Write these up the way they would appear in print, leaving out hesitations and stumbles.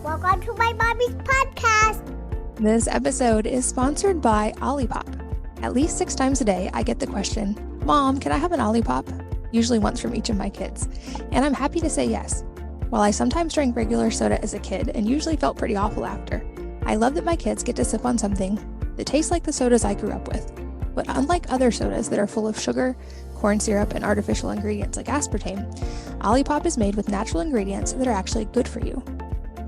Welcome to my mommy's podcast. This episode is sponsored by Olipop. At least 6 times a day, I get the question, Mom, can I have an Olipop? Usually once from each of my kids. And I'm happy to say yes. While I sometimes drank regular soda as a kid and usually felt pretty awful after, I love that my kids get to sip on something that tastes like the sodas I grew up with. But unlike other sodas that are full of sugar, corn syrup, and artificial ingredients like aspartame, Olipop is made with natural ingredients that are actually good for you.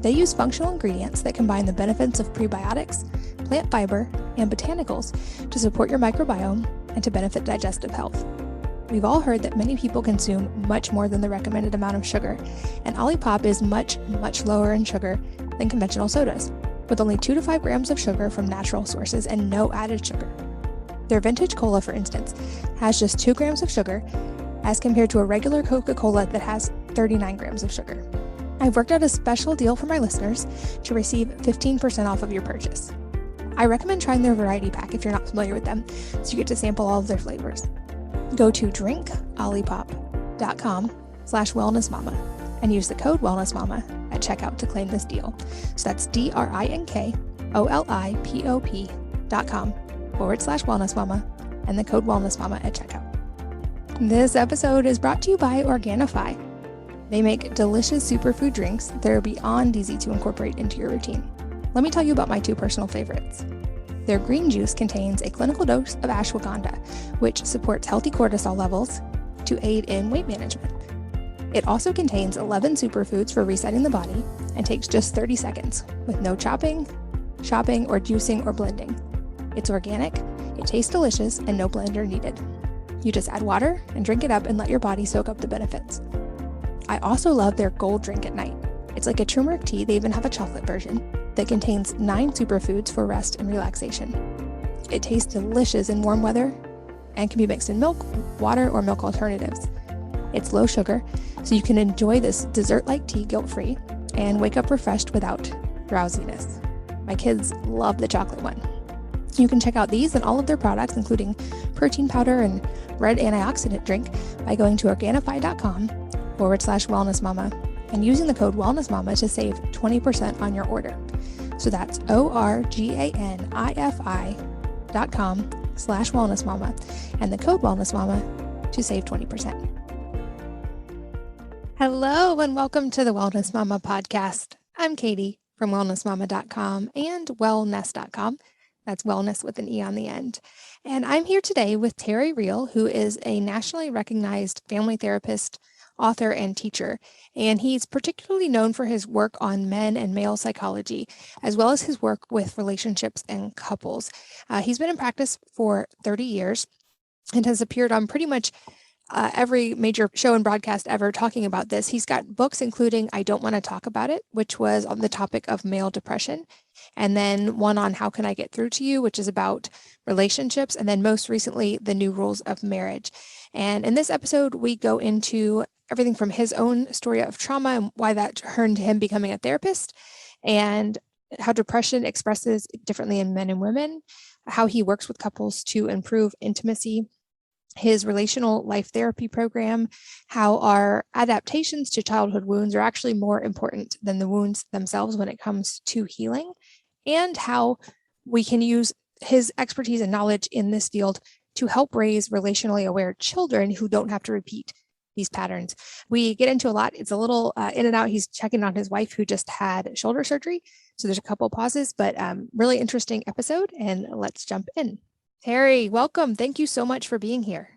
They use functional ingredients that combine the benefits of prebiotics, plant fiber, and botanicals to support your microbiome and to benefit digestive health. We've all heard that many people consume much more than the recommended amount of sugar, and Olipop is much lower in sugar than conventional sodas, with only 2 to 5 grams of sugar from natural sources and no added sugar. Their vintage cola, for instance, has just 2 grams of sugar as compared to a regular Coca-Cola that has 39 grams of sugar. I've worked out a special deal for my listeners to receive 15% off of your purchase. I recommend trying their variety pack if you're not familiar with them, so you get to sample all of their flavors. Go to drinkolipop.com/wellnessmama and use the code wellnessmama at checkout to claim this deal. So that's drinkolipop.com/wellnessmama and the code wellnessmama at checkout. This episode is brought to you by Organifi. They make delicious superfood drinks that are beyond easy to incorporate into your routine. Let me tell you about my 2 personal favorites. Their green juice contains a clinical dose of ashwagandha, which supports healthy cortisol levels to aid in weight management. It also contains 11 superfoods for resetting the body and takes just 30 seconds with no chopping, or juicing or blending. It's organic, it tastes delicious, and no blender needed. You just add water and drink it up and let your body soak up the benefits. I also love their gold drink at night. It's like a turmeric tea. They even have a chocolate version that contains 9 superfoods for rest and relaxation. It tastes delicious in warm weather and can be mixed in milk, water, or milk alternatives. It's low sugar, so you can enjoy this dessert-like tea guilt-free and wake up refreshed without drowsiness. My kids love the chocolate one. You can check out these and all of their products, including protein powder and red antioxidant drink, by going to Organifi.com/wellnessmama and using the code wellnessmama to save 20% on your order. So that's Organifi.com/wellnessmama and the code wellnessmama to save 20%. Hello and welcome to the Wellness Mama podcast. I'm Katie from wellnessmama.com and wellness.com. That's wellness with an E on the end. And I'm here today with Terry Real, who is a nationally recognized family therapist, author, and teacher. And he's particularly known for his work on men and male psychology, as well as his work with relationships and couples. He's been in practice for 30 years and has appeared on pretty much every major show and broadcast ever talking about this. He's got books including I Don't Want to Talk About It, which was on the topic of male depression, and then one on How Can I Get Through to You, which is about relationships, and then most recently, The New Rules of Marriage. And in this episode, we go into everything from his own story of trauma and why that turned to him becoming a therapist, and how depression expresses differently in men and women, how he works with couples to improve intimacy, his relational life therapy program, how our adaptations to childhood wounds are actually more important than the wounds themselves when it comes to healing, and how we can use his expertise and knowledge in this field to help raise relationally aware children who don't have to repeat these patterns. We get into a lot. It's a little in and out. He's checking on his wife who just had shoulder surgery. So there's a couple of pauses, but really interesting episode, and let's jump in. Terry, welcome. Thank you so much for being here.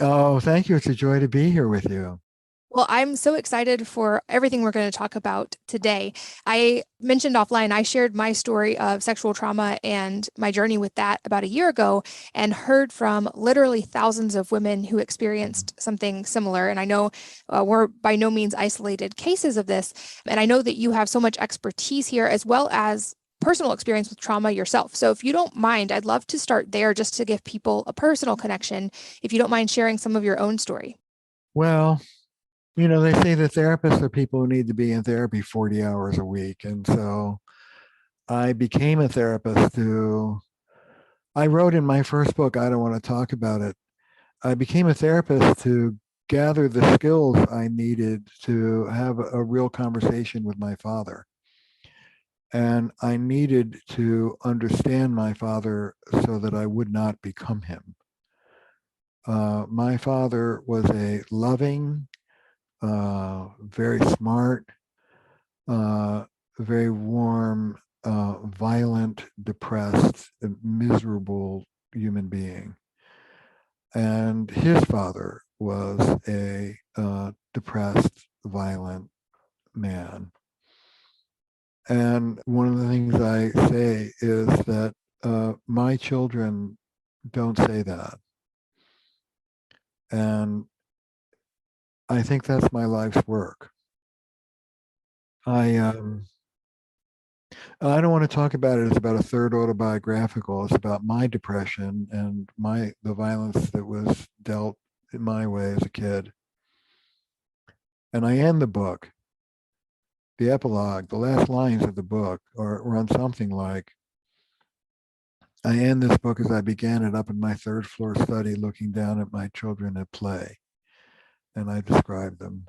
Oh, thank you. It's a joy to be here with you. Well, I'm so excited for everything we're going to talk about today. I mentioned offline, I shared my story of sexual trauma and my journey with that about a year ago, and heard from literally thousands of women who experienced something similar. And I know we're by no means isolated cases of this. And I know that you have so much expertise here, as well as personal experience with trauma yourself. So if you don't mind, I'd love to start there just to give people a personal connection, if you don't mind sharing some of your own story. Well, they say that therapists are people who need to be in therapy 40 hours a week. And so I became a therapist I wrote in my first book, I Don't Want to Talk About It. I became a therapist to gather the skills I needed to have a real conversation with my father. And I needed to understand my father so that I would not become him. My father was a loving, very smart, very warm, violent, depressed, miserable human being. And his father was a depressed, violent man. And one of the things I say is that my children don't say that. And I think that's my life's work. I don't want to talk about it. It's about a third autobiographical. It's about my depression and the violence that was dealt in my way as a kid. And I end the book, the epilogue, the last lines of the book run something like, I end this book as I began it up in my third floor study, looking down at my children at play. And I describe them.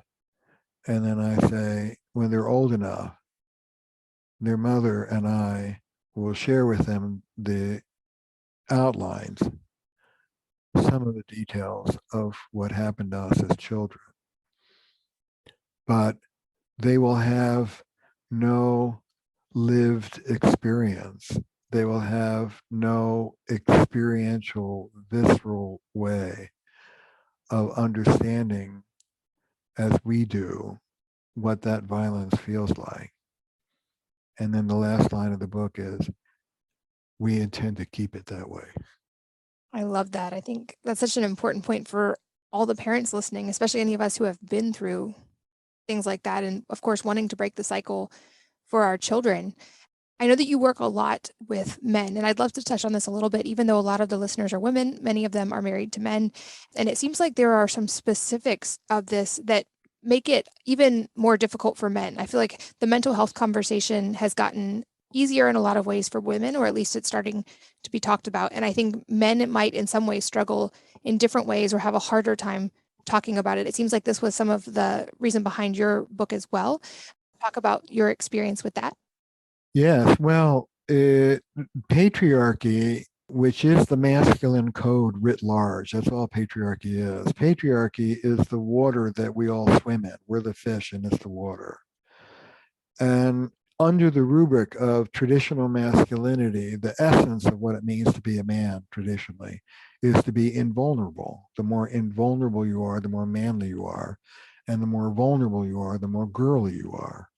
And then I say, when they're old enough, their mother and I will share with them the outlines, some of the details of what happened to us as children. But they will have no lived experience. They will have no experiential, visceral way of understanding as we do what that violence feels like. And then the last line of the book is, we intend to keep it that way. I love that. I think that's such an important point for all the parents listening, especially any of us who have been through things like that. And of course, wanting to break the cycle for our children. I know that you work a lot with men, and I'd love to touch on this a little bit, even though a lot of the listeners are women, many of them are married to men. And it seems like there are some specifics of this that make it even more difficult for men. I feel like the mental health conversation has gotten easier in a lot of ways for women, or at least it's starting to be talked about. And I think men might in some ways struggle in different ways or have a harder time talking about it. It seems like this was some of the reason behind your book as well. Talk about your experience with that. Yes, well, patriarchy, which is the masculine code writ large, that's all patriarchy is. Patriarchy is the water that we all swim in. We're the fish and it's the water. And under the rubric of traditional masculinity, the essence of what it means to be a man traditionally is to be invulnerable. The more invulnerable you are, the more manly you are. And the more vulnerable you are, the more girly you are.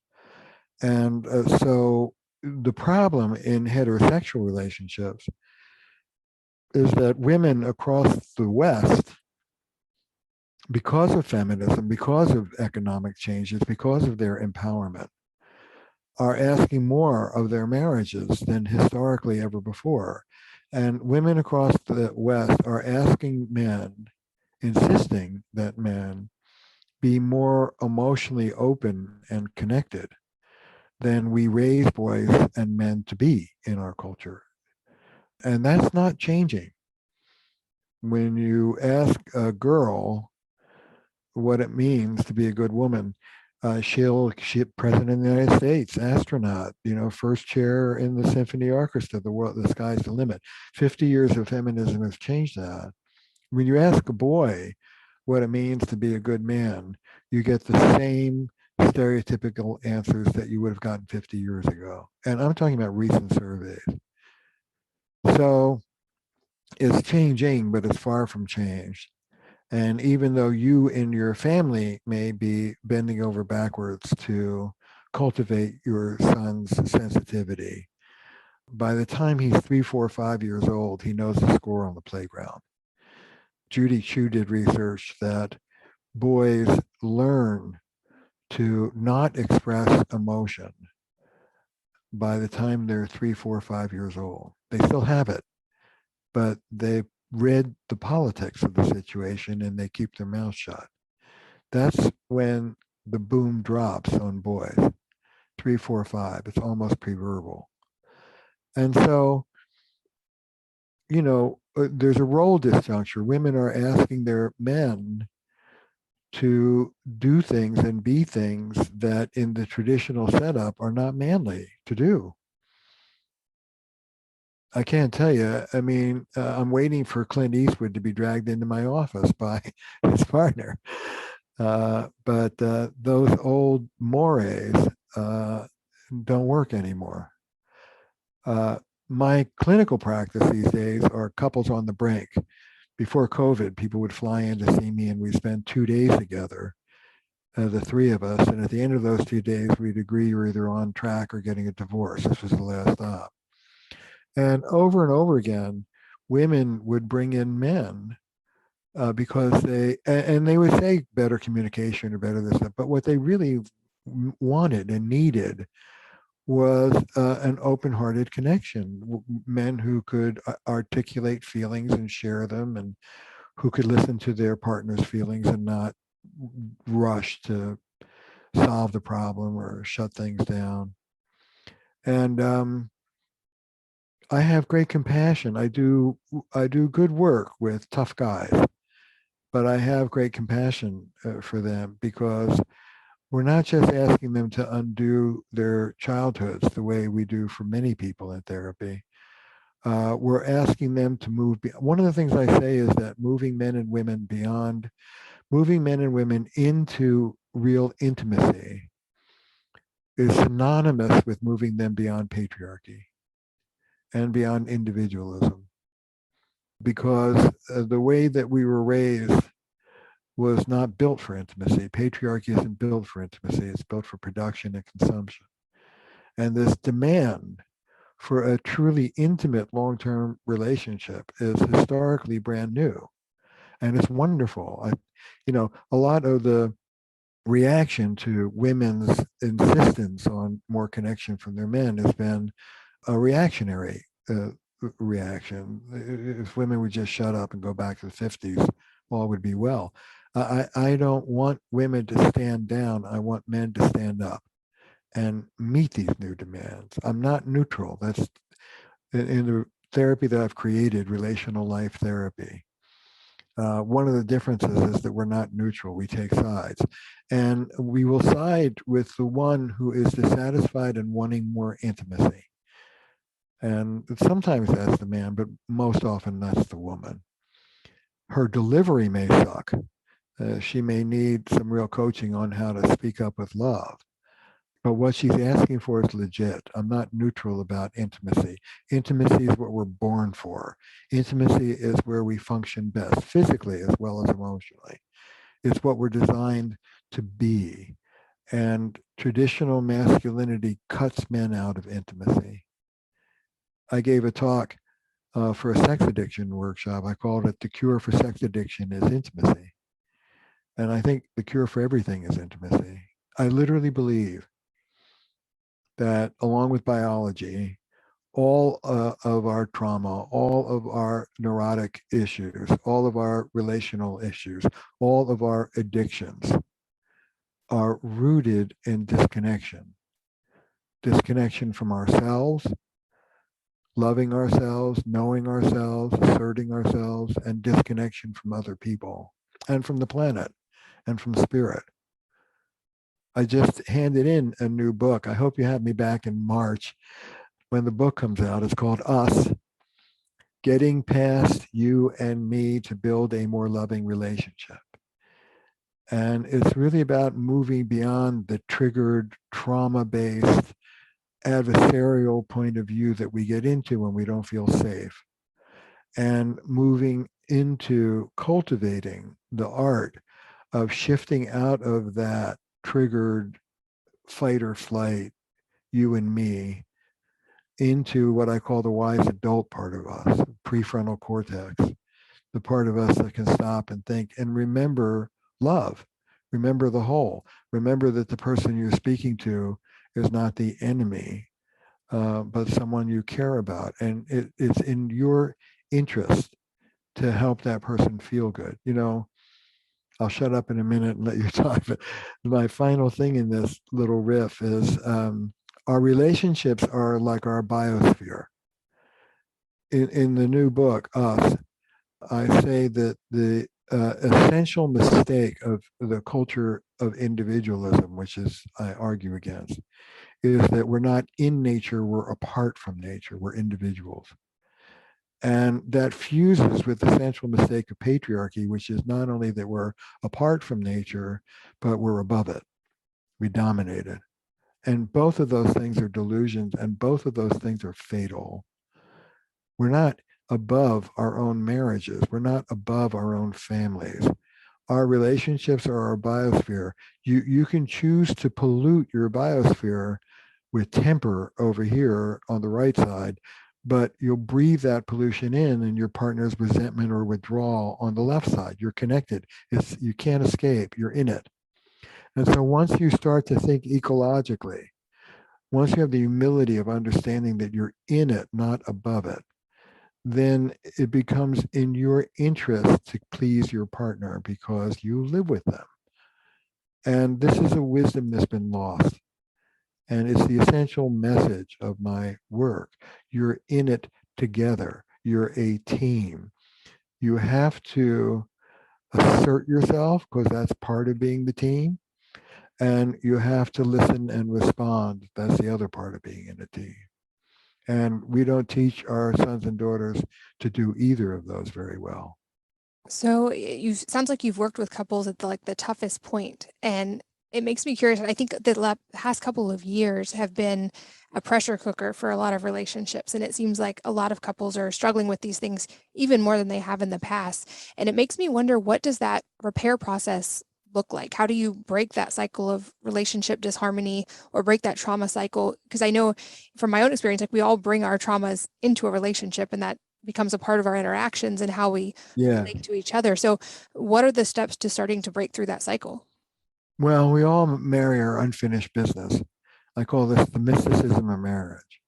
And so the problem in heterosexual relationships is that women across the West, because of feminism, because of economic changes, because of their empowerment, are asking more of their marriages than historically ever before. And women across the West are asking men, insisting that men be more emotionally open and connected than we raise boys and men to be in our culture. And that's not changing. When you ask a girl what it means to be a good woman, she president of the United States, astronaut, first chair in the symphony orchestra, the sky's the limit. 50 years of feminism has changed that. When you ask a boy what it means to be a good man, you get the same stereotypical answers that you would have gotten 50 years ago. And I'm talking about recent surveys. So it's changing, but it's far from changed. And even though you and your family may be bending over backwards to cultivate your son's sensitivity, by the time he's 3, 4, 5 years old, he knows the score on the playground. Judy Chu did research that boys learn to not express emotion by the time they're 3, 4, 5 years old. They still have it, but they've read the politics of the situation and they keep their mouth shut. That's when the boom drops on boys. 3, 4, 5. It's almost pre-verbal. And so, there's a role disjuncture. Women are asking their men to do things and be things that in the traditional setup are not manly to do. I can't tell you. I mean, I'm waiting for Clint Eastwood to be dragged into my office by his partner. But those old mores don't work anymore. My clinical practice these days are couples on the brink. Before COVID, people would fly in to see me and we'd spend 2 days together, the three of us. And at the end of those 2 days, we'd agree you're either on track or getting a divorce. This was the last stop. And over again, women would bring in men because they would say better communication or better this, but what they really wanted and needed was an open-hearted connection. Men who could articulate feelings and share them, and who could listen to their partner's feelings and not rush to solve the problem or shut things down. And I have great compassion. I do good work with tough guys, but I have great compassion for them, because we're not just asking them to undo their childhoods the way we do for many people in therapy. We're asking them to move. One of the things I say is that moving men and women into real intimacy is synonymous with moving them beyond patriarchy and beyond individualism. Because the way that we were raised was not built for intimacy. Patriarchy isn't built for intimacy. It's built for production and consumption. And this demand for a truly intimate long-term relationship is historically brand new. And it's wonderful. A lot of the reaction to women's insistence on more connection from their men has been a reactionary reaction. If women would just shut up and go back to the 50s, all would be well. I don't want women to stand down. I want men to stand up and meet these new demands. I'm not neutral. That's in the therapy that I've created, relational life therapy. One of the differences is that we're not neutral. We take sides. And we will side with the one who is dissatisfied and wanting more intimacy. And sometimes that's the man, but most often that's the woman. Her delivery may suck. She may need some real coaching on how to speak up with love. But what she's asking for is legit. I'm not neutral about intimacy. Intimacy is what we're born for. Intimacy is where we function best, physically as well as emotionally. It's what we're designed to be. And traditional masculinity cuts men out of intimacy. I gave a talk for a sex addiction workshop. I called it "The Cure for Sex Addiction is Intimacy." And I think the cure for everything is intimacy. I literally believe that, along with biology, all of our trauma, all of our neurotic issues, all of our relational issues, all of our addictions are rooted in disconnection. Disconnection from ourselves, loving ourselves, knowing ourselves, asserting ourselves, and disconnection from other people and from the planet and from spirit. I just handed in a new book. I hope you have me back in March when the book comes out. It's called Us, Getting Past You and Me to Build a More Loving Relationship. And it's really about moving beyond the triggered, trauma-based, adversarial point of view that we get into when we don't feel safe, and moving into cultivating the art of shifting out of that triggered fight or flight, you and me, into what I call the wise adult part of us, prefrontal cortex, the part of us that can stop and think and remember love, remember the whole, remember that the person you're speaking to is not the enemy, but someone you care about. And it's in your interest to help that person feel good. I'll shut up in a minute and let you talk. But my final thing in this little riff is our relationships are like our biosphere. In the new book, Us, I say that the essential mistake of the culture of individualism, which is I argue against, is that we're not in nature, we're apart from nature, we're individuals. And that fuses with the central mistake of patriarchy, which is not only that we're apart from nature, but we're above it. We dominate it. And both of those things are delusions, and both of those things are fatal. We're not above our own marriages. We're not above our own families. Our relationships are our biosphere. You can choose to pollute your biosphere with temper over here on the right side, but you'll breathe that pollution in and your partner's resentment or withdrawal on the left side. You're connected. You can't escape. You're in it. And so once you start to think ecologically, once you have the humility of understanding that you're in it, not above it, then it becomes in your interest to please your partner because you live with them. And this is a wisdom that's been lost. And it's the essential message of my work. You're in it together. You're a team. You have to assert yourself because that's part of being the team. And you have to listen and respond. That's the other part of being in a team. And we don't teach our sons and daughters to do either of those very well. So you sounds like you've worked with couples at the toughest point, and it makes me curious. I think the past couple of years have been a pressure cooker for a lot of relationships, and it seems like a lot of couples are struggling with these things even more than they have in the past. And it makes me wonder, what does that repair process look like? How do you break that cycle of relationship disharmony or break that trauma cycle? Because I know from my own experience, like we all bring our traumas into a relationship, and that becomes a part of our interactions and how we Yeah. relate to each other. So what are the steps to starting to break through that cycle? Well, we all marry our unfinished business. I call this the mysticism of marriage.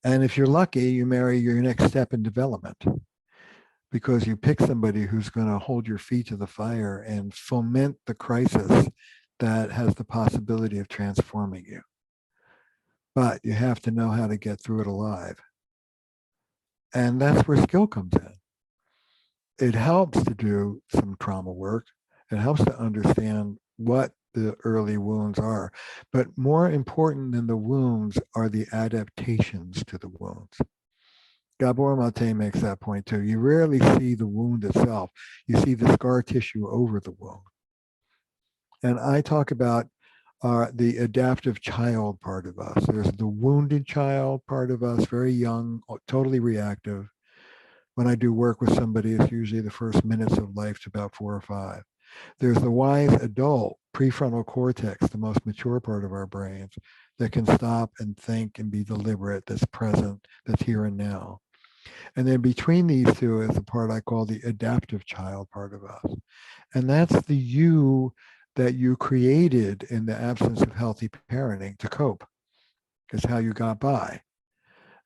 And if you're lucky, you marry your next step in development because you pick somebody who's going to hold your feet to the fire and foment the crisis that has the possibility of transforming you. But you have to know how to get through it alive. And that's where skill comes in. It helps to do some trauma work. It helps to understand what the early wounds are. But more important than the wounds are the adaptations to the wounds. Gabor Mate makes that point too. You rarely see the wound itself. You see the scar tissue over the wound. And I talk about the adaptive child part of us. There's the wounded child part of us, very young, totally reactive. When I do work with somebody, it's usually the first minutes of life to about 4 or 5. There's the wise adult prefrontal cortex, the most mature part of our brains, that can stop and think and be deliberate, that's present, that's here and now. And then between these two is the part I call the adaptive child part of us. And that's the you that you created in the absence of healthy parenting to cope. It's how you got by.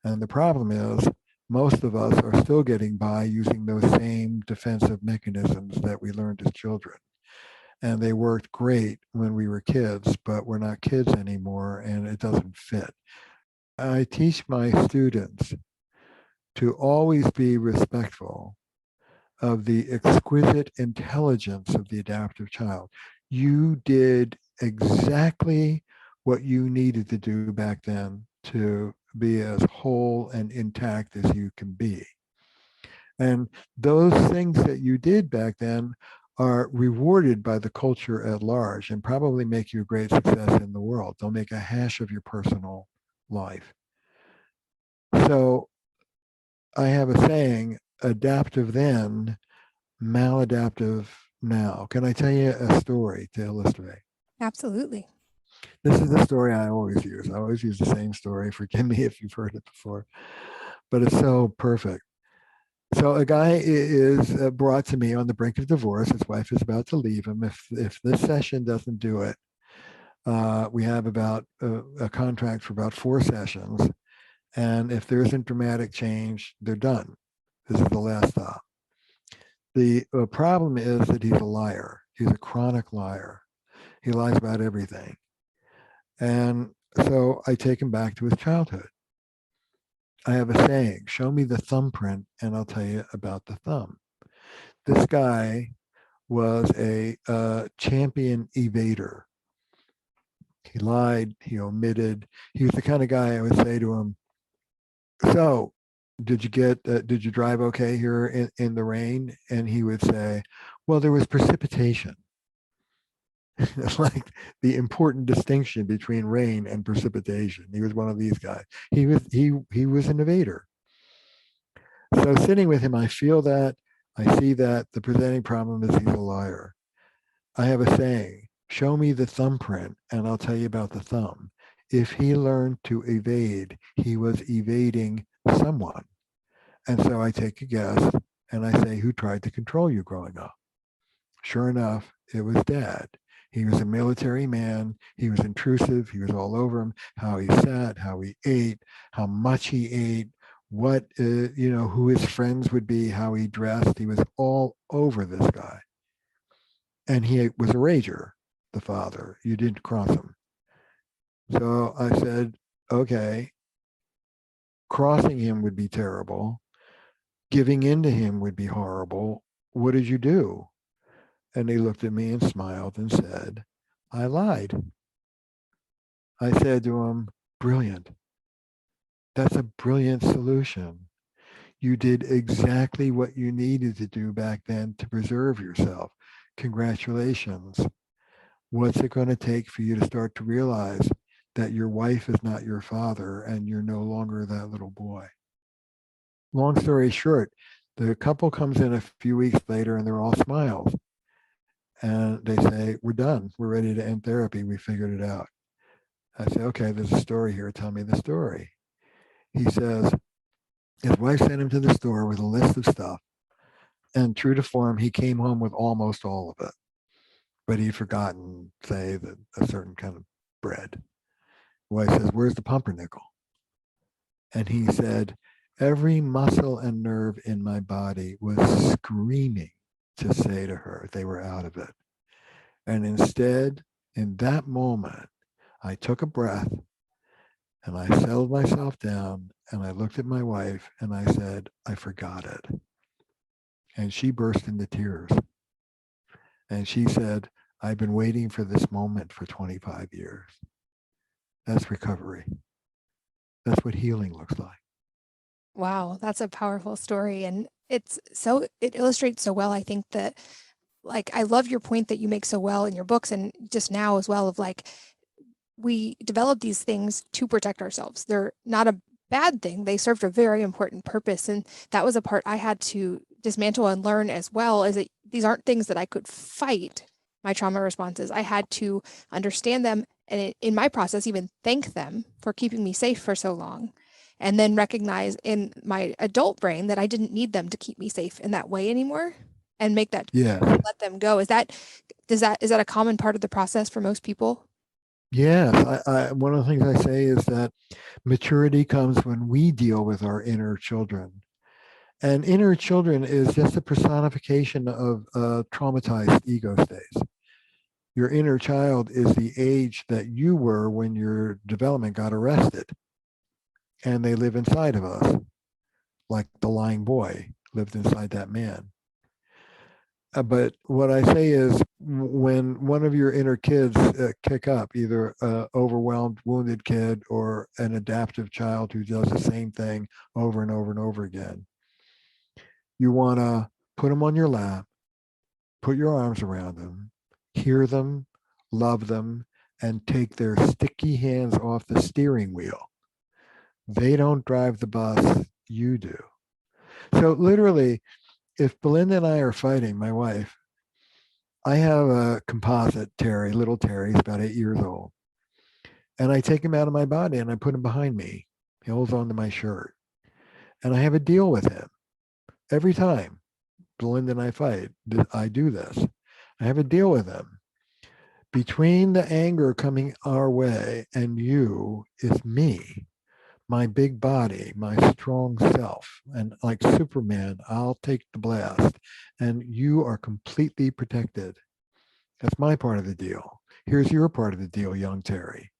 And the problem is most of us are still getting by using those same defensive mechanisms that we learned as children. And they worked great when we were kids, but we're not kids anymore and it doesn't fit. I teach my students to always be respectful of the exquisite intelligence of the adaptive child. You did exactly what you needed to do back then to be as whole and intact as you can be. And those things that you did back then are rewarded by the culture at large and probably make you a great success in the world. They'll make a hash of your personal life. So I have a saying, adaptive then, maladaptive now. Can I tell you a story to illustrate? Absolutely. This is the story I always use. I always use the same story. Forgive me if you've heard it before, but it's so perfect. So a guy is brought to me on the brink of divorce. His wife is about to leave him. If this session doesn't do it, we have about a contract for about 4 sessions. And if there isn't dramatic change, they're done. This is the last stop. The problem is that he's a liar. He's a chronic liar. He lies about everything. And so I take him back to his childhood. I have a saying, show me the thumbprint and I'll tell you about the thumb. This guy was a champion evader. He lied, he omitted. He was the kind of guy I would say to him, so did you drive okay here in the rain? And he would say, well, there was precipitation. Like the important distinction between rain and precipitation. He was one of these guys. He was an evader. So sitting with him, I feel that, I see that the presenting problem is he's a liar. I have a saying, show me the thumbprint and I'll tell you about the thumb. If he learned to evade, he was evading someone. And so I take a guess and I say, who tried to control you growing up? Sure enough, it was Dad. He was a military man. He was intrusive. He was all over him, how he sat, how he ate, how much he ate, what, who his friends would be, how he dressed. He was all over this guy. And he was a rager, the father. You didn't cross him. So I said, okay, crossing him would be terrible. Giving in to him would be horrible. What did you do? And he looked at me and smiled and said, I lied. I said to him, brilliant. That's a brilliant solution. You did exactly what you needed to do back then to preserve yourself. Congratulations. What's it going to take for you to start to realize that your wife is not your father and you're no longer that little boy? Long story short, the couple comes in a few weeks later and they're all smiles. And they say, we're done. We're ready to end therapy. We figured it out. I say, okay, there's a story here. Tell me the story. He says, his wife sent him to the store with a list of stuff. And true to form, he came home with almost all of it. But he'd forgotten, say, a certain kind of bread. The wife says, where's the pumpernickel? And he said, every muscle and nerve in my body was screaming to say to her they were out of it. And instead, in that moment, I took a breath and I settled myself down and I looked at my wife and I said, I forgot it. And she burst into tears. And she said, I've been waiting for this moment for 25 years. That's recovery. That's what healing looks like. Wow, that's a powerful story. And it illustrates so well, I think, that like I love your point that you make so well in your books and just now as well, of like we develop these things to protect ourselves. They're not a bad thing. They served a very important purpose. And that was a part I had to dismantle and learn as well, is that these aren't things that I could fight my trauma responses. I had to understand them and in my process, even thank them for keeping me safe for so long. And then recognize in my adult brain that I didn't need them to keep me safe in that way anymore, and make that Yes. let them go. Is that a common part of the process for most people? Yes. One of the things I say is that maturity comes when we deal with our inner children. And inner children is just a personification of traumatized ego states. Your inner child is the age that you were when your development got arrested. And they live inside of us, like the lying boy lived inside that man. But what I say is when one of your inner kids kick up, either an overwhelmed, wounded kid or an adaptive child who does the same thing over and over and over again, you want to put them on your lap, put your arms around them, hear them, love them, and take their sticky hands off the steering wheel. They don't drive the bus, you do. So literally, if Belinda and I are fighting, my wife, I have a composite Terry, little Terry, he's about 8 years old. And I take him out of my body and I put him behind me. He holds on to my shirt. And I have a deal with him. Every time Belinda and I fight, I do this. I have a deal with him. Between the anger coming our way and you is me, my big body, my strong self. And like Superman, I'll take the blast. And you are completely protected. That's my part of the deal. Here's your part of the deal, young Terry.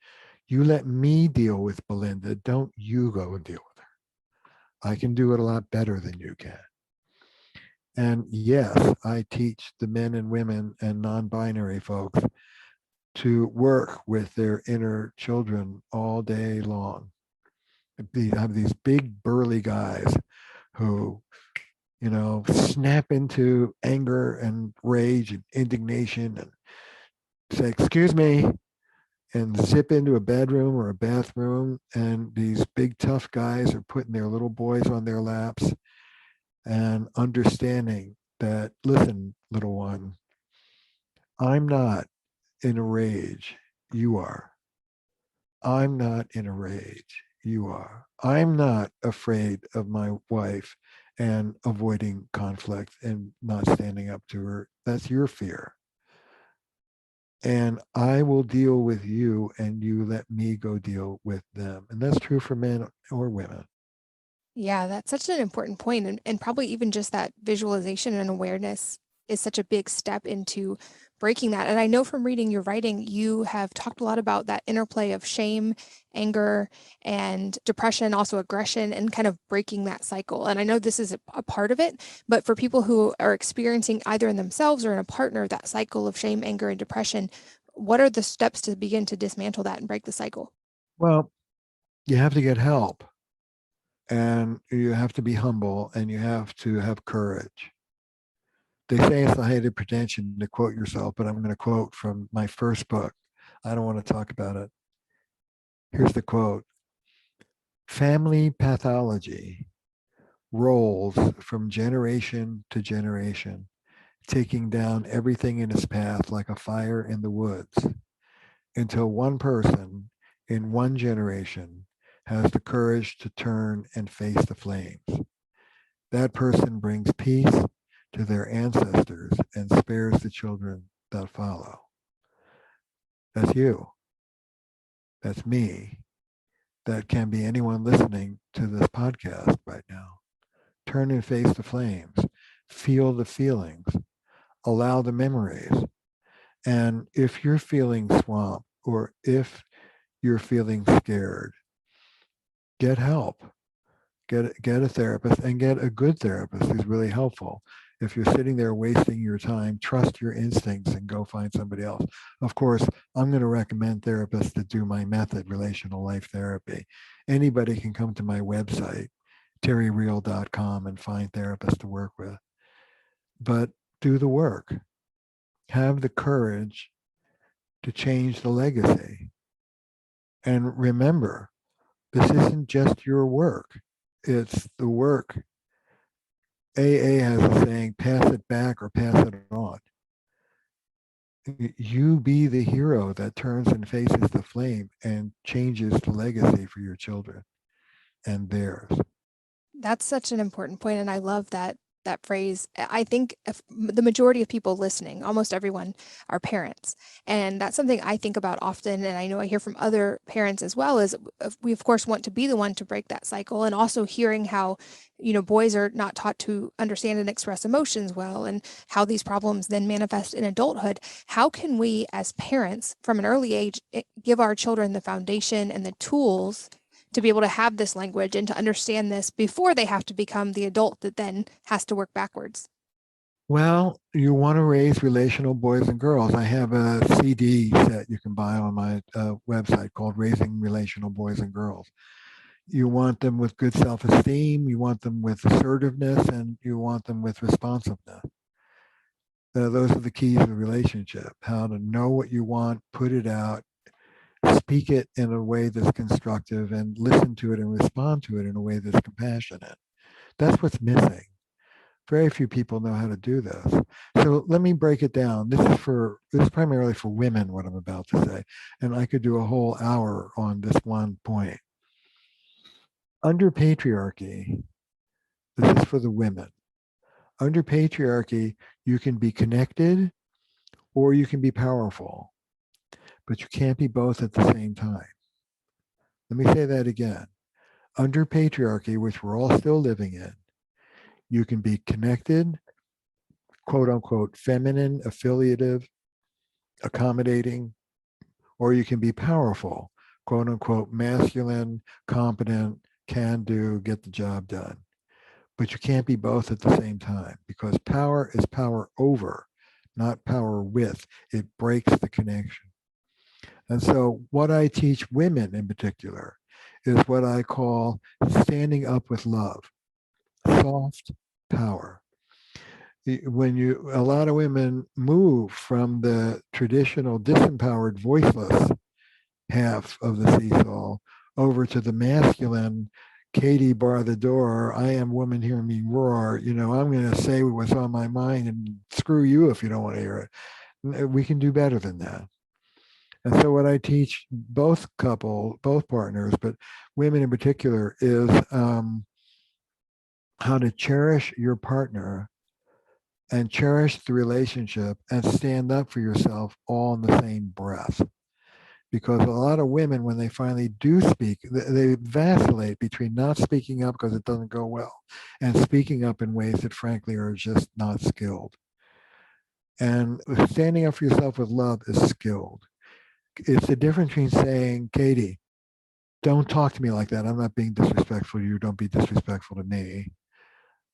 You let me deal with Belinda. Don't you go and deal with her. I can do it a lot better than you can. And yes, I teach the men and women and non-binary folks to work with their inner children all day long. I have these big burly guys who, snap into anger and rage and indignation and say, excuse me, and zip into a bedroom or a bathroom. And these big tough guys are putting their little boys on their laps and understanding that, listen, little one, I'm not in a rage. You are. I'm not in a rage. You are. I'm not afraid of my wife and avoiding conflict and not standing up to her. That's your fear. And I will deal with you and you let me go deal with them. And that's true for men or women. Yeah, that's such an important point, and probably even just that visualization and awareness is such a big step into breaking that. And I know from reading your writing, you have talked a lot about that interplay of shame, anger, and depression, also aggression, and kind of breaking that cycle. And I know this is a part of it, but for people who are experiencing either in themselves or in a partner that cycle of shame, anger, and depression, what are the steps to begin to dismantle that and break the cycle? Well, you have to get help and you have to be humble and you have to have courage. They say it's the height of pretension to quote yourself, but I'm going to quote from my first book. I don't want to talk about it. Here's the quote. Family pathology rolls from generation to generation, taking down everything in its path like a fire in the woods, until one person in one generation has the courage to turn and face the flames. That person brings peace to their ancestors and spares the children that follow. That's you. That's me. That can be anyone listening to this podcast right now. Turn and face the flames. Feel the feelings. Allow the memories. And if you're feeling swamped or if you're feeling scared, get help. Get a therapist and get a good therapist who's really helpful. If you're sitting there wasting your time, trust your instincts and go find somebody else. Of course, I'm going to recommend therapists that do my method, relational life therapy. Anybody can come to my website, terryreal.com, and find therapists to work with. But do the work. Have the courage to change the legacy. And remember, this isn't just your work. It's the work. AA has a saying, pass it back or pass it on. You be the hero that turns and faces the flame and changes the legacy for your children and theirs. That's such an important point, and I love that phrase. I think the majority of people listening, almost everyone, are parents, and that's something I think about often. And I know I hear from other parents as well. Is we of course want to be the one to break that cycle, and also hearing how boys are not taught to understand and express emotions well, and how these problems then manifest in adulthood. How can we, as parents, from an early age, give our children the foundation and the tools to be able to have this language and to understand this before they have to become the adult that then has to work backwards? Well, you want to raise relational boys and girls. I have a CD set you can buy on my website called Raising Relational Boys and Girls. You want them with good self-esteem, you want them with assertiveness, and you want them with responsiveness. Those are the keys of the relationship, how to know what you want, put it out, speak it in a way that's constructive, and listen to it and respond to it in a way that's compassionate. That's what's missing. Very few people know how to do this. So let me break it down. This is primarily for women, what I'm about to say. And I could do a whole hour on this one point. Under patriarchy, this is for the women. Under patriarchy, you can be connected or you can be powerful, but you can't be both at the same time. Let me say that again. Under patriarchy, which we're all still living in, you can be connected, quote unquote, feminine, affiliative, accommodating, or you can be powerful, quote unquote, masculine, competent, can do, get the job done. but you can't be both at the same time, because power is power over, not power with. It breaks the connection. And so what I teach women in particular is what I call standing up with love, soft power. When a lot of women move from the traditional disempowered, voiceless half of the seesaw over to the masculine, Katie, bar the door, I am woman, hear me roar, I'm going to say what's on my mind and screw you if you don't want to hear it. We can do better than that. And so what I teach both partners, but women in particular, is how to cherish your partner and cherish the relationship and stand up for yourself all in the same breath. Because a lot of women, when they finally do speak, they vacillate between not speaking up because it doesn't go well and speaking up in ways that frankly are just not skilled. And standing up for yourself with love is skilled. It's the difference between saying, Katie, don't talk to me like that. I'm not being disrespectful to you. Don't be disrespectful to me,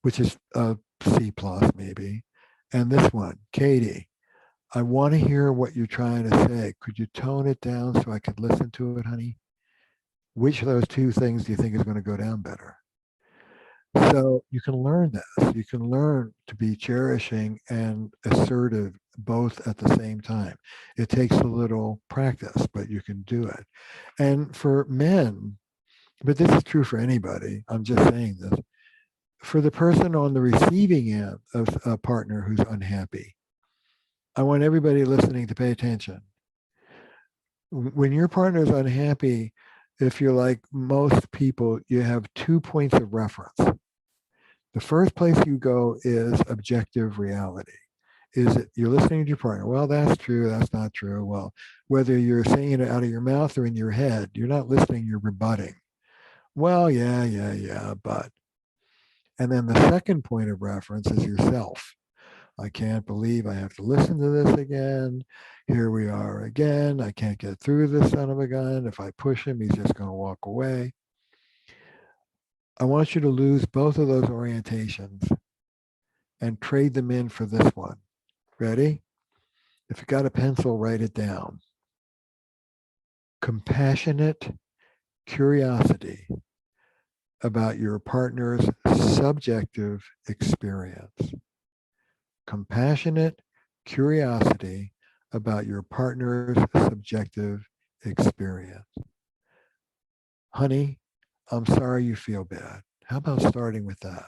which is a C plus maybe. And this one, Katie, I want to hear what you're trying to say. Could you tone it down so I could listen to it, honey? Which of those two things do you think is going to go down better? So you can learn this. You can learn to be cherishing and assertive both at the same time. It takes a little practice, but you can do it. And for men, but this is true for anybody, I'm just saying this, for the person on the receiving end of a partner who's unhappy, I want everybody listening to pay attention. When your partner is unhappy, if you're like most people, you have 2 points of reference. The first place you go is objective reality. Is it you're listening to your partner? Well, that's true. That's not true. Well, whether you're saying it out of your mouth or in your head, you're not listening, you're rebutting. Well, yeah, but. And then the second point of reference is yourself. I can't believe I have to listen to this again. Here we are again. I can't get through this son of a gun. If I push him, he's just going to walk away. I want you to lose both of those orientations and trade them in for this one. Ready? If you got a pencil, write it down. Compassionate curiosity about your partner's subjective experience. Compassionate curiosity about your partner's subjective experience. Honey, I'm sorry you feel bad. How about starting with that?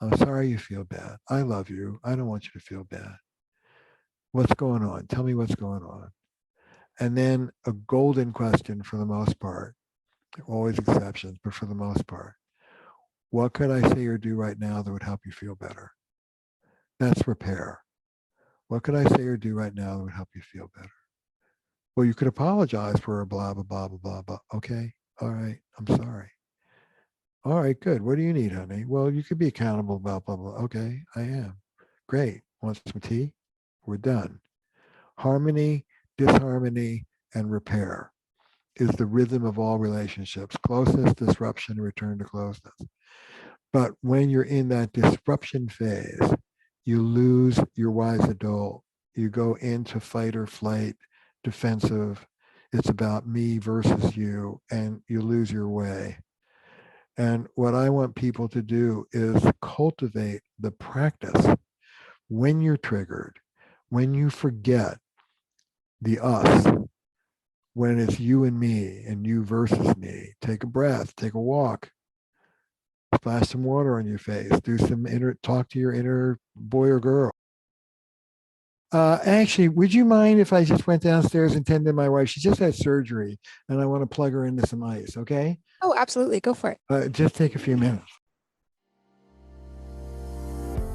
I'm sorry you feel bad. I love you. I don't want you to feel bad. What's going on? Tell me what's going on. And then a golden question for the most part. There are always exceptions, but for the most part. What could I say or do right now that would help you feel better? That's repair. What could I say or do right now that would help you feel better? Well, you could apologize for a blah, blah, blah, blah, blah, blah. Okay. All right. I'm sorry. All right, good. What do you need, honey? Well, you could be accountable, blah, blah, blah. Okay, I am. Great. Want some tea? We're done. Harmony, disharmony, and repair is the rhythm of all relationships. Closeness, disruption, return to closeness. But when you're in that disruption phase, you lose your wise adult. You go into fight or flight, defensive. It's about me versus you, and you lose your way. And what I want people to do is cultivate the practice when you're triggered, when you forget the us, when it's you and me and you versus me. Take a breath, take a walk, splash some water on your face, do some talk to your inner boy or girl. Actually, would you mind if I just went downstairs and tended my wife? She just had surgery and I want to plug her into some ice, okay? Oh, absolutely. Go for it. Just take a few minutes.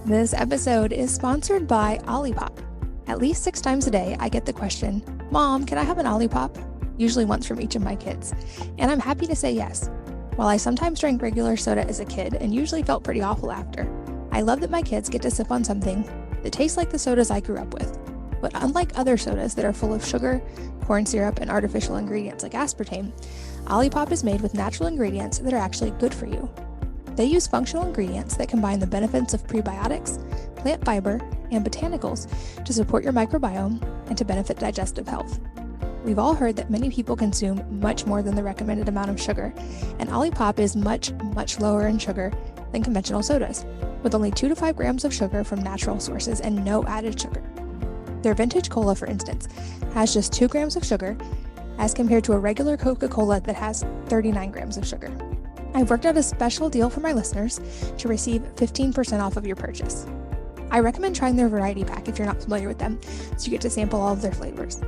This episode is sponsored by Olipop. At least 6 times a day, I get the question, Mom, can I have an Olipop? Usually once from each of my kids. And I'm happy to say yes. While I sometimes drank regular soda as a kid and usually felt pretty awful after, I love that my kids get to sip on something that tastes like the sodas I grew up with. But unlike other sodas that are full of sugar, corn syrup, and artificial ingredients like aspartame, Olipop is made with natural ingredients that are actually good for you. They use functional ingredients that combine the benefits of prebiotics, plant fiber, and botanicals to support your microbiome and to benefit digestive health. We've all heard that many people consume much more than the recommended amount of sugar, and Olipop is much, much lower in sugar than conventional sodas, with only 2 to 5 grams of sugar from natural sources and no added sugar. Their vintage cola, for instance, has just 2 grams of sugar as compared to a regular Coca-Cola that has 39 grams of sugar. I've worked out a special deal for my listeners to receive 15% off of your purchase. I recommend trying their variety pack if you're not familiar with them, so you get to sample all of their flavors.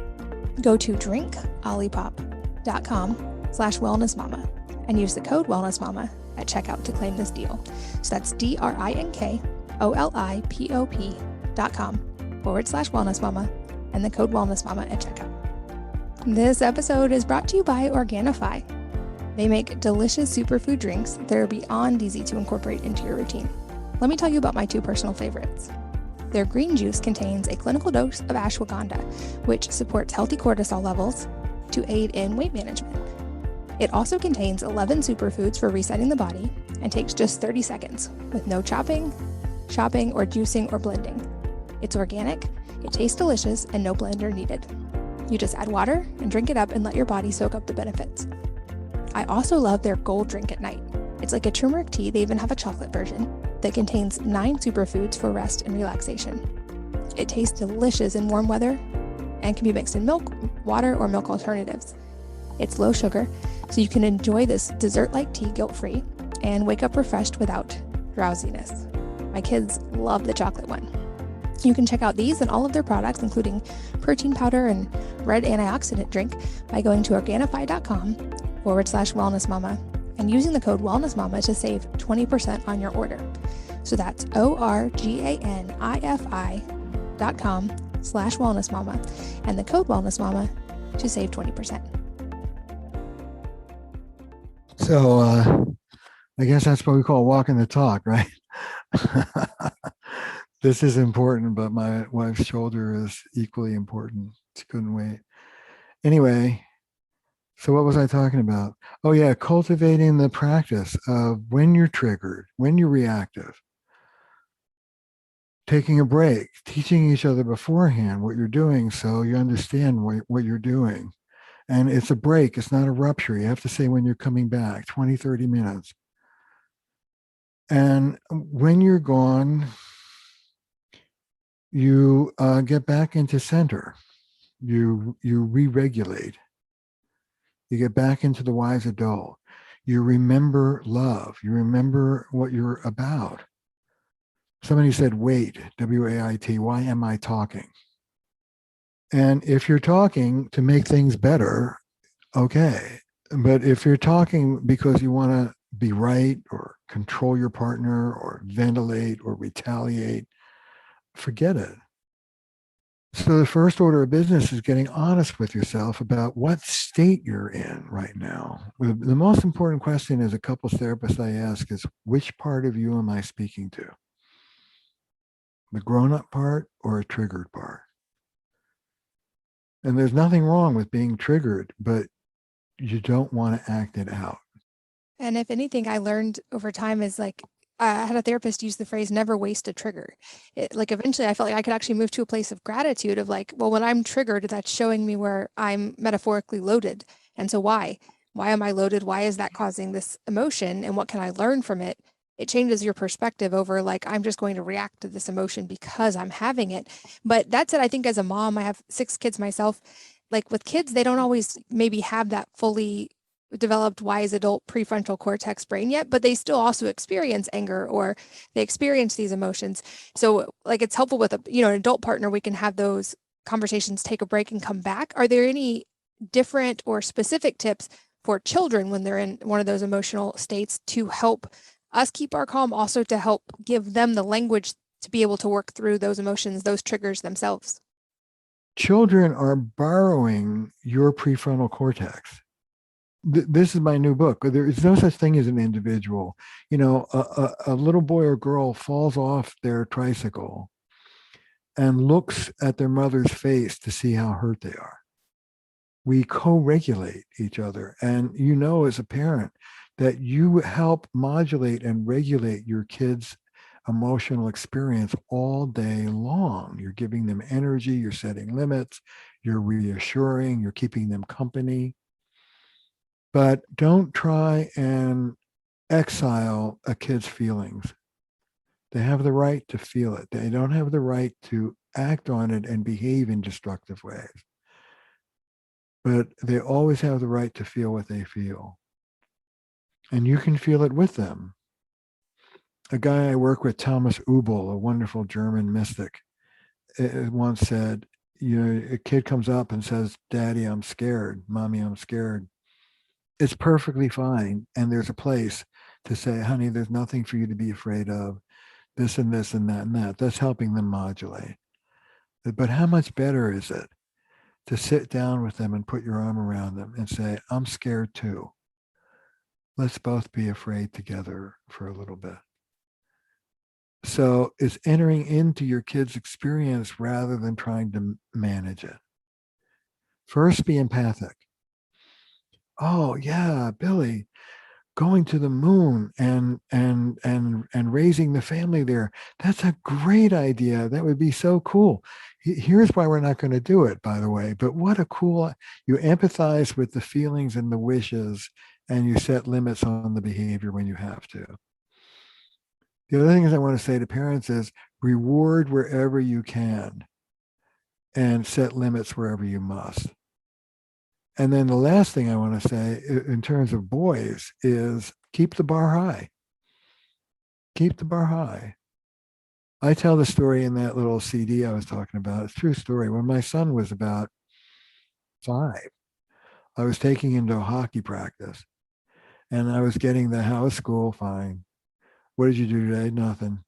Go to drinkolipop.com/wellnessmama and use the code wellnessmama at checkout to claim this deal. So that's drinkolipop.com/wellnessmama and the code wellnessmama at checkout. This episode is brought to you by Organifi. They make delicious superfood drinks that are beyond easy to incorporate into your routine. Let me tell you about my 2 personal favorites. Their green juice contains a clinical dose of ashwagandha, which supports healthy cortisol levels to aid in weight management. It also contains 11 superfoods for resetting the body and takes just 30 seconds with no chopping, or juicing or blending. It's organic, it tastes delicious, and no blender needed. You just add water and drink it up and let your body soak up the benefits. I also love their gold drink at night. It's like a turmeric tea. They even have a chocolate version that contains 9 superfoods for rest and relaxation. It tastes delicious in warm weather and can be mixed in milk, water, or milk alternatives. It's low sugar, so you can enjoy this dessert-like tea guilt-free and wake up refreshed without drowsiness. My kids love the chocolate one. You can check out these and all of their products, including protein powder and red antioxidant drink, by going to Organifi.com/wellnessmama and using the code wellnessmama to save 20% on your order. So that's Organifi.com/wellnessmama and the code wellnessmama to save 20%. So I guess that's what we call walking the talk, right? This is important, but my wife's shoulder is equally important. She couldn't wait. Anyway, so what was I talking about? Oh yeah, cultivating the practice of when you're triggered, when you're reactive, taking a break, teaching each other beforehand what you're doing so you understand what you're doing. And it's a break, it's not a rupture. You have to say when you're coming back, 20, 30 minutes. And when you're gone, you get back into center. You re-regulate. You get back into the wise adult. You remember love. You remember what you're about. Somebody said, wait, W-A-I-T, why am I talking? And if you're talking to make things better, okay. But if you're talking because you want to be right or control your partner or ventilate or retaliate, forget it. So the first order of business is getting honest with yourself about what state you're in right now. The most important question as a couples therapist I ask is, which part of you am I speaking to? The grown-up part or a triggered part? And there's nothing wrong with being triggered, but you don't want to act it out. And if anything, I learned over time is like, I had a therapist use the phrase, never waste a trigger. Eventually I felt like I could actually move to a place of gratitude of like, well, when I'm triggered, that's showing me where I'm metaphorically loaded. And so why am I loaded? Why is that causing this emotion? And what can I learn from it? It changes your perspective over like, I'm just going to react to this emotion because I'm having it. But that's it. I think as a mom, I have 6 kids myself. Like with kids, they don't always maybe have that fully developed wise adult prefrontal cortex brain yet, but they still also experience anger or they experience these emotions. So like it's helpful with an adult partner, we can have those conversations, take a break and come back. Are there any different or specific tips for children when they're in one of those emotional states to help us keep our calm, also to help give them the language to be able to work through those emotions, those triggers themselves? Children are borrowing your prefrontal cortex. This is my new book. There is no such thing as an individual. A little boy or girl falls off their tricycle and looks at their mother's face to see how hurt they are. we co-regulate each other. And you know, as a parent, that you help modulate and regulate your kids' emotional experience all day long. You're giving them energy, you're setting limits, you're reassuring, you're keeping them company. But don't try and exile a kid's feelings. They have the right to feel it. They don't have the right to act on it and behave in destructive ways. But they always have the right to feel what they feel. And you can feel it with them. A guy I work with, Thomas Ubel, a wonderful German mystic, once said, you know, a kid comes up and says, Daddy, I'm scared. Mommy, I'm scared. It's perfectly fine. And there's a place to say, honey, there's nothing for you to be afraid of. This and this and that and that. That's helping them modulate. But how much better is it to sit down with them and put your arm around them and say, I'm scared too. Let's both be afraid together for a little bit. So it's entering into your kid's experience rather than trying to manage it. First, be empathic. Oh yeah, Billy, going to the moon and raising the family there. That's a great idea. That would be so cool. Here's why we're not going to do it, by the way. But what a cool, you empathize with the feelings and the wishes, and you set limits on the behavior when you have to. The other things I want to say to parents is reward wherever you can and set limits wherever you must. And then the last thing I want to say in terms of boys is keep the bar high. Keep the bar high. I tell the story in that little CD I was talking about. It's a true story. When my son was about 5, I was taking him to a hockey practice and I was getting the house school fine. What did you do today? Nothing.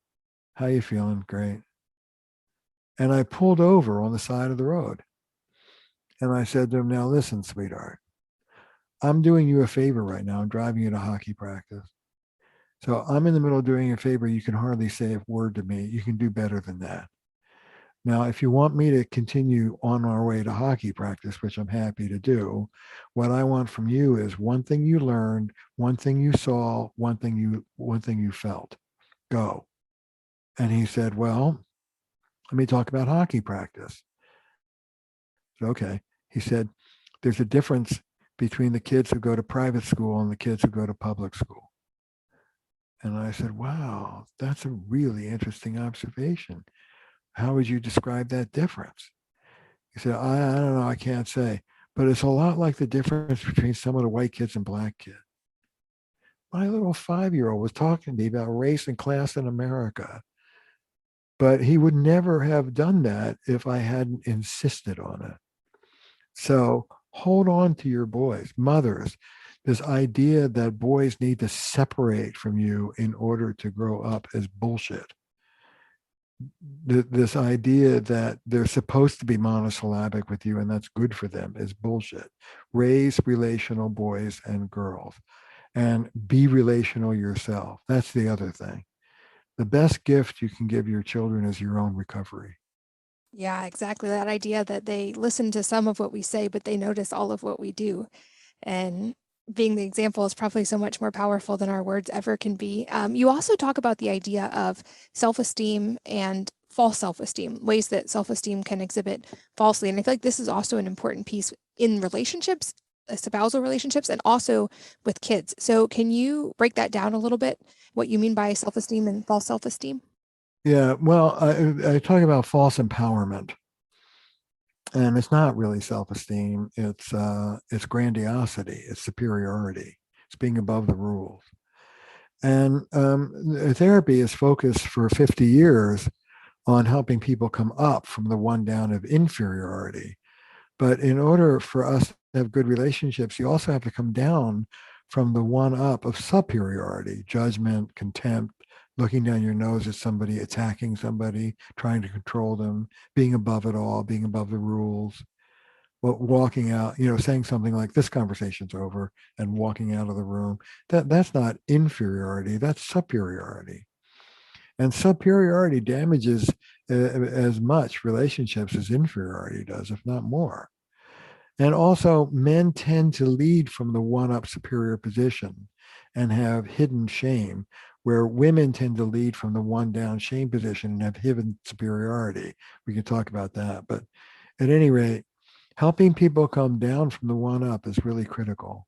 How you feeling? Great. And I pulled over on the side of the road. And I said to him, now listen, sweetheart, I'm doing you a favor right now. I'm driving you to hockey practice. So I'm in the middle of doing you a favor. You can hardly say a word to me. You can do better than that. Now, if you want me to continue on our way to hockey practice, which I'm happy to do, what I want from you is one thing you learned, one thing you saw, one thing you felt. Go. And he said, well, let me talk about hockey practice. Okay. He said, there's a difference between the kids who go to private school and the kids who go to public school. And I said, wow, that's a really interesting observation. How would you describe that difference? He said, I don't know, I can't say, but it's a lot like the difference between some of the white kids and black kids. My little 5-year-old was talking to me about race and class in America, but he would never have done that if I hadn't insisted on it. So hold on to your boys, mothers. This idea that boys need to separate from you in order to grow up is bullshit. This idea that they're supposed to be monosyllabic with you and that's good for them is bullshit. Raise relational boys and girls and be relational yourself. That's the other thing. The best gift you can give your children is your own recovery. Yeah, exactly. That idea that they listen to some of what we say, but they notice all of what we do. And being the example is probably so much more powerful than our words ever can be. You also talk about the idea of self-esteem and false self-esteem, ways that self-esteem can exhibit falsely. And I feel like this is also an important piece in relationships, spousal relationships, and also with kids. So can you break that down a little bit, what you mean by self-esteem and false self-esteem? Yeah, well, I talk about false empowerment. And it's not really self-esteem. It's grandiosity. It's superiority. It's being above the rules. And therapy is focused for 50 years on helping people come up from the one down of inferiority. But in order for us to have good relationships, you also have to come down from the one up of superiority, judgment, contempt, looking down your nose at somebody, attacking somebody, trying to control them, being above it all, being above the rules, walking out, saying something like this conversation's over and walking out of the room. That's not inferiority, that's superiority. And superiority damages as much relationships as inferiority does, if not more. And also, men tend to lead from the one-up superior position and have hidden shame, where women tend to lead from the one-down shame position and have hidden superiority. We can talk about that. But at any rate, helping people come down from the one-up is really critical.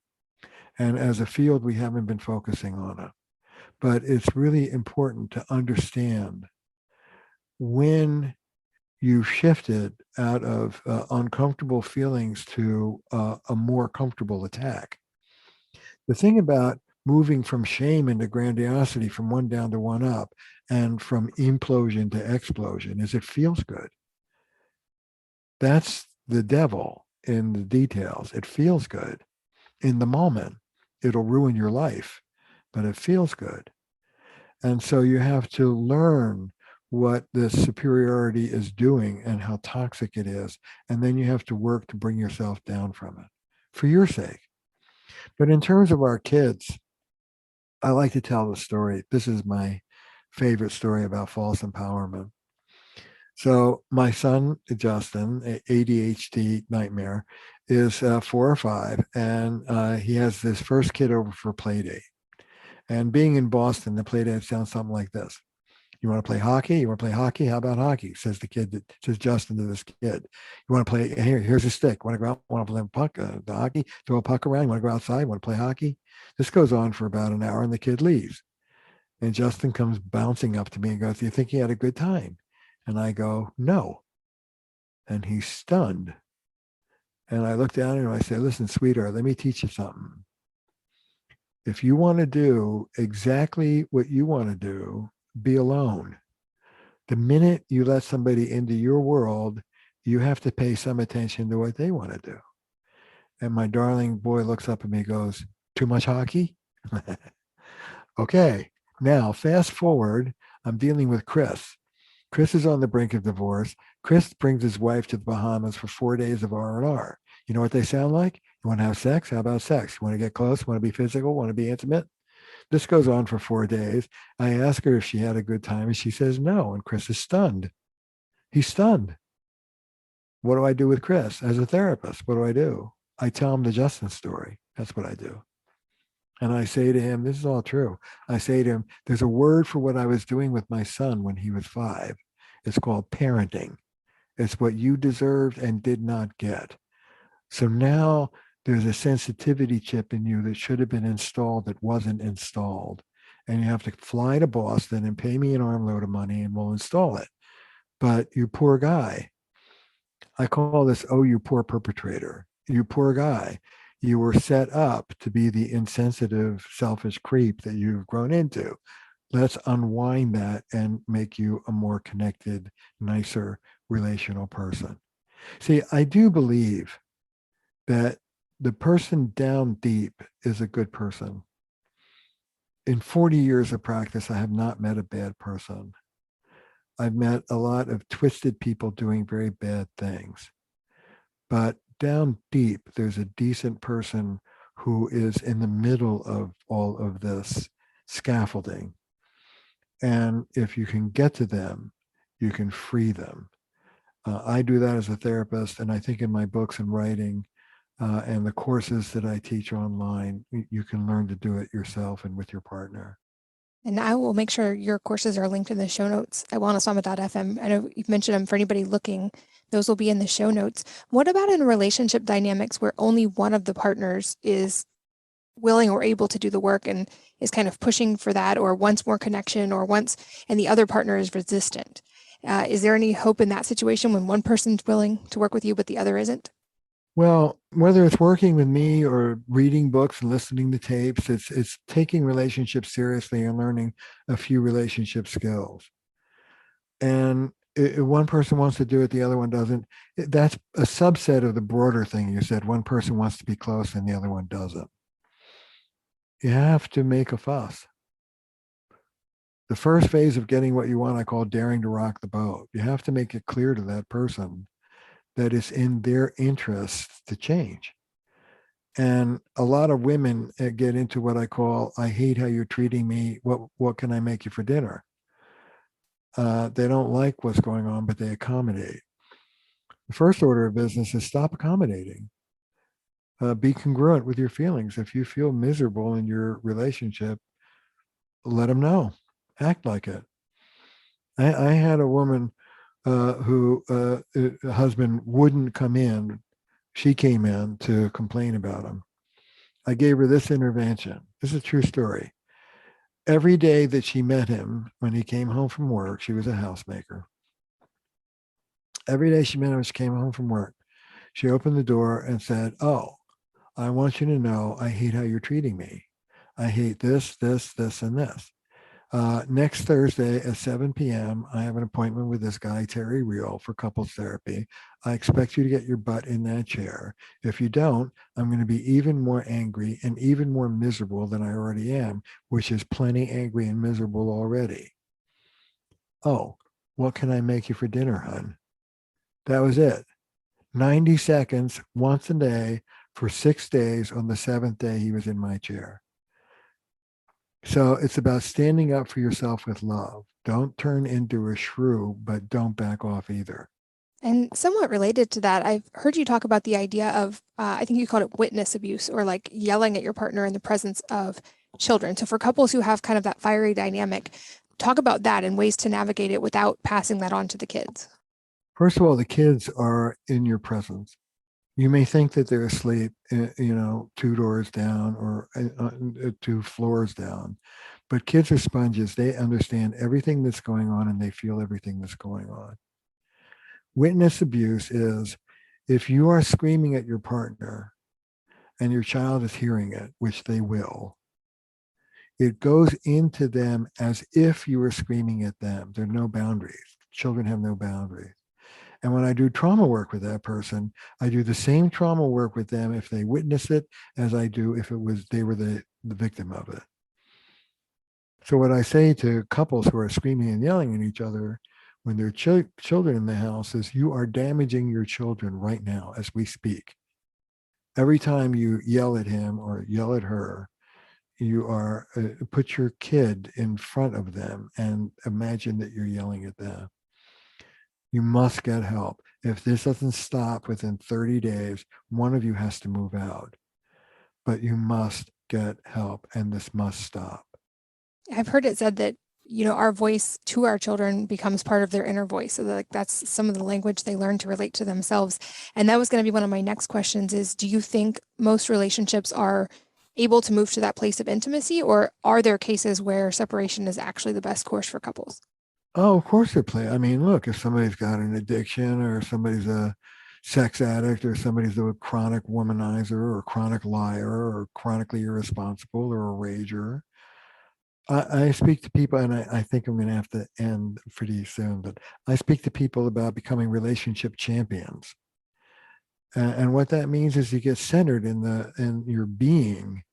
And as a field, we haven't been focusing on it. But it's really important to understand when you shifted out of uncomfortable feelings to a more comfortable attack. The thing about moving from shame into grandiosity, from one down to one up, and from implosion to explosion is it feels good. That's the devil in the details. It feels good. In the moment, it'll ruin your life, but it feels good. And so you have to learn what this superiority is doing and how toxic it is. And then you have to work to bring yourself down from it for your sake. But in terms of our kids, I like to tell the story. This is my favorite story about false empowerment. So my son, Justin, ADHD nightmare, is 4 or 5, and he has this first kid over for play date. And being in Boston, the play date sounds something like this. You want to play hockey? You want to play hockey? How about hockey? Says Justin to this kid. You want to play, here's a stick. Want to go out? Want to play puck, the hockey? Throw a puck around? You want to go outside? Want to play hockey? This goes on for about an hour and the kid leaves. And Justin comes bouncing up to me and goes, do you think he had a good time? And I go, no. And he's stunned. And I look down at him and I say, listen, sweetheart, let me teach you something. If you want to do exactly what you want to do, be alone. The minute you let somebody into your world, you have to pay some attention to what they want to do. And my darling boy looks up at me and goes, too much hockey? Okay, now fast forward, I'm dealing with Chris. Chris is on the brink of divorce. Chris brings his wife to the Bahamas for 4 days of R&R. You know what they sound like? You want to have sex? How about sex? You want to get close? Want to be physical? Want to be intimate? This goes on for 4 days. I ask her if she had a good time, and she says no. And Chris is stunned. He's stunned. What do I do with Chris as a therapist? What do? I tell him the Justin story. That's what I do. And I say to him, this is all true. I say to him, there's a word for what I was doing with my son when he was 5. It's called parenting. It's what you deserved and did not get. So now there's a sensitivity chip in you that should have been installed that wasn't installed. And you have to fly to Boston and pay me an armload of money and we'll install it. But you poor guy, I call this, oh, you poor perpetrator, you poor guy. You were set up to be the insensitive, selfish creep that you've grown into. Let's unwind that and make you a more connected, nicer, relational person. See, I do believe that the person down deep is a good person. In 40 years of practice, I have not met a bad person. I've met a lot of twisted people doing very bad things. But down deep, there's a decent person who is in the middle of all of this scaffolding. And if you can get to them, you can free them. I do that as a therapist, and I think in my books and writing and the courses that I teach online, you can learn to do it yourself and with your partner. And I will make sure your courses are linked in the show notes at wellnessmama.fm. I know you've mentioned them for anybody looking. Those will be in the show notes. What about in relationship dynamics where only one of the partners is willing or able to do the work and is kind of pushing for that or wants more connection and the other partner is resistant? Is there any hope in that situation when one person's willing to work with you, but the other isn't? Well, whether it's working with me or reading books and listening to tapes, it's taking relationships seriously and learning a few relationship skills. And if one person wants to do it, the other one doesn't. That's a subset of the broader thing you said. One person wants to be close and the other one doesn't. You have to make a fuss. The first phase of getting what you want, I call daring to rock the boat. You have to make it clear to that person that it's in their interest to change. And a lot of women get into what I call, I hate how you're treating me. What can I make you for dinner? They don't like what's going on, but they accommodate. The first order of business is stop accommodating. Be congruent with your feelings. If you feel miserable in your relationship, let them know. Act like it. I had a woman who husband wouldn't come in. She came in to complain about him. I gave her this intervention. This is a true story. Every day that she met him when he came home from work, she was a housemaker. Every day she met him when she came home from work, she opened the door and said, "Oh, I want you to know I hate how you're treating me. I hate this, this, this, and this. Next Thursday at 7 p.m., I have an appointment with this guy, Terry Real, for couples therapy. I expect you to get your butt in that chair. If you don't, I'm going to be even more angry and even more miserable than I already am, which is plenty angry and miserable already. Oh, what can I make you for dinner, hon?" That was it. 90 seconds once a day for 6 days. On the seventh day, he was in my chair. So it's about standing up for yourself with love. Don't turn into a shrew, but don't back off either. And somewhat related to that, I've heard you talk about the idea of, I think you called it witness abuse, or like yelling at your partner in the presence of children. So for couples who have kind of that fiery dynamic, talk about that and ways to navigate it without passing that on to the kids. First of all, the kids are in your presence. You may think that they're asleep, two doors down or 2 floors down, but kids are sponges. They understand everything that's going on and they feel everything that's going on. Witness abuse is if you are screaming at your partner and your child is hearing it, which they will, it goes into them as if you were screaming at them. There are no boundaries. Children have no boundaries. And when I do trauma work with that person, I do the same trauma work with them if they witness it as I do if they were the victim of it. So what I say to couples who are screaming and yelling at each other when there are children in the house is, you are damaging your children right now as we speak. Every time you yell at him or yell at her, you are put your kid in front of them and imagine that you're yelling at them. You must get help. If this doesn't stop within 30 days, one of you has to move out. But you must get help and this must stop. I've heard it said that, our voice to our children becomes part of their inner voice. So that's some of the language they learn to relate to themselves. And that was going to be one of my next questions is, do you think most relationships are able to move to that place of intimacy, or are there cases where separation is actually the best course for couples? Oh, of course they play. I mean, look, if somebody's got an addiction or somebody's a sex addict or somebody's a chronic womanizer or a chronic liar or chronically irresponsible or a rager, I speak to people, and I think I'm going to have to end pretty soon, but I speak to people about becoming relationship champions. And what that means is you get centered in your being,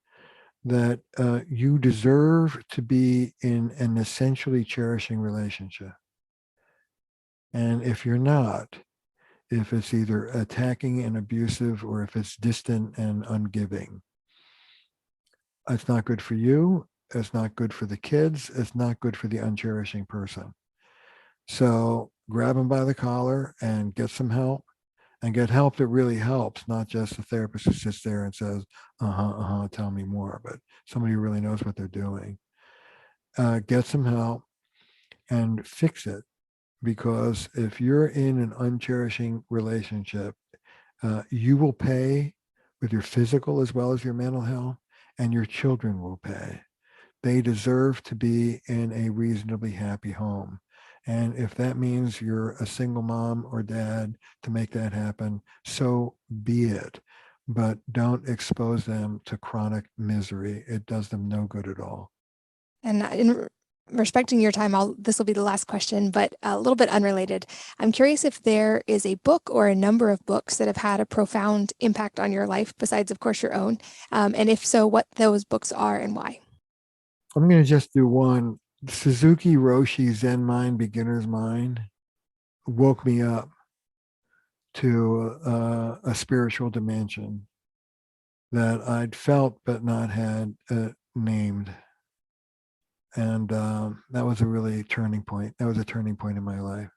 that you deserve to be in an essentially cherishing relationship. And if you're not, if it's either attacking and abusive or if it's distant and ungiving, it's not good for you. It's not good for the kids. It's not good for the uncherishing person. So grab them by the collar and get some help, and get help that really helps, not just a therapist who sits there and says, tell me more, but somebody who really knows what they're doing. Get some help and fix it. Because if you're in an uncherishing relationship, you will pay with your physical as well as your mental health, and your children will pay. They deserve to be in a reasonably happy home. And if that means you're a single mom or dad to make that happen, so be it. But don't expose them to chronic misery. It does them no good at all. And in respecting your time, this will be the last question, but a little bit unrelated. I'm curious if there is a book or a number of books that have had a profound impact on your life, besides, of course, your own. And if so, what those books are and why. I'm going to just do one. Suzuki Roshi, Zen Mind, Beginner's Mind, woke me up to a spiritual dimension that I'd felt but not had named. And that was a really turning point. That was a turning point in my life.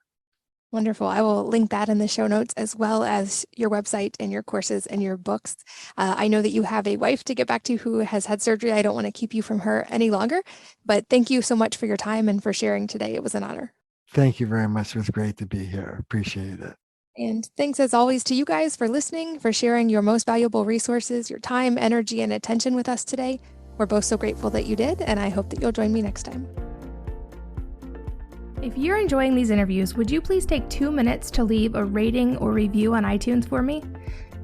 Wonderful. I will link that in the show notes, as well as your website and your courses and your books. I know that you have a wife to get back to who has had surgery. I don't want to keep you from her any longer, but thank you so much for your time and for sharing today. It was an honor. Thank you very much. It was great to be here. Appreciate it. And thanks as always to you guys for listening, for sharing your most valuable resources, your time, energy, and attention with us today. We're both so grateful that you did, and I hope that you'll join me next time. If you're enjoying these interviews, would you please take 2 minutes to leave a rating or review on iTunes for me?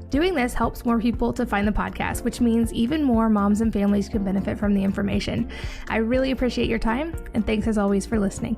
Doing this helps more people to find the podcast, which means even more moms and families can benefit from the information. I really appreciate your time, and thanks as always for listening.